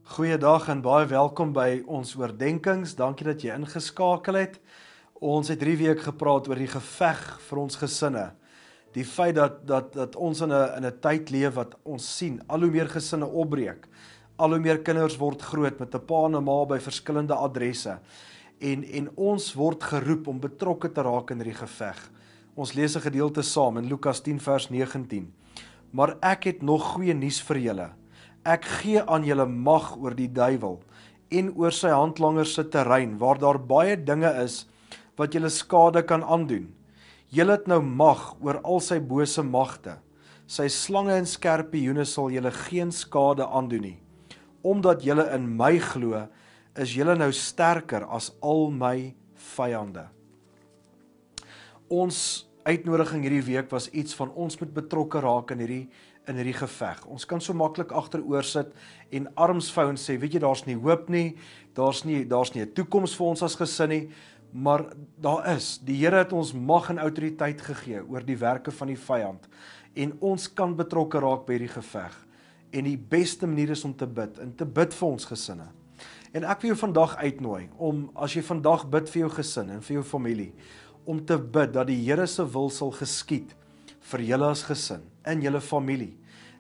Goeiedag en baie welkom by ons oordenkings. Dankie dat jy ingeskakel het. Ons het 3 weke gepraat oor die geveg vir ons gesinne. Die feit dat ons in 'n tyd leef wat ons sien, al hoe meer gesinne opbreek. Al hoe meer kinders word groot met 'n pa en 'n ma by verskillende adresse. En ons word geroep om betrokke te raak in hierdie geveg. Ons lees 'n gedeelte saam in Lukas 10 vers 19. Maar ek het nog goeie nuus vir julle. Ek gee aan julle mag oor die duiwel en oor sy handlangers se terrein, waar daar baie dinge is wat julle skade kan aandoen. Julle het nou mag oor al sy bose magte. Sy slange en skorpioene sal julle geen skade aandoen nie. Omdat julle in my glo, is julle nou sterker as al my vyande. Ons uitnodiging hierdie week was iets van ons moet betrokke raak in hierdie geveg. Ons kan so maklik agteroor sit en arms vou en sê, weet jy, daar's nie hoop nie, daar's nie 'n toekoms vir ons as gesin nie, maar daar is. Die Here het ons mag en autoriteit gegee oor die werke van die vyand en ons kan betrokke raak by hierdie geveg. En die beste manier is om te bid en te bid vir ons gesinne. En ek wil jou vandag uitnooi om, as jy vandag bid vir jou gesin en vir jou familie, om te bid dat die Here se wil sal geskied vir julle as gesin, in julle familie,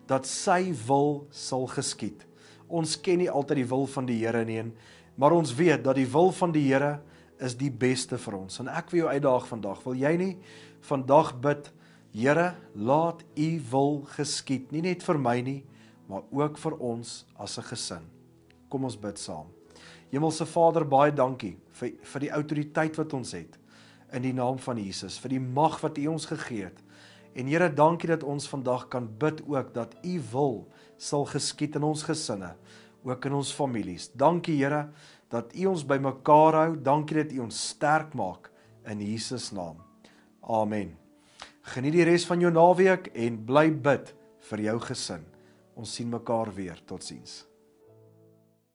dat sy wil sal geskied. Ons ken nie altyd die wil van die Here nie, maar ons weet dat die wil van die Here is die beste vir ons. En ek wil jou uitdaag vandag, wil jy nie vandag bid, Here, laat u wil geskied, nie net vir my nie, maar ook vir ons as 'n gesin. Kom ons bid saam. Hemelse Vader, baie dankie vir die autoriteit wat ons het, in die naam van Jesus, vir die mag wat u ons gegee het. En Here, dankie dat ons vandag kan bid ook, dat u wil sal geskied in ons gesinne, ook in ons families. Dankie Here, dat u ons by mekaar hou, dankie dat u ons sterk maak, in Jesus naam. Amen. Geniet die res van jou naweek en bly bid vir jou gesin. Ons sien mekaar weer. Totsiens.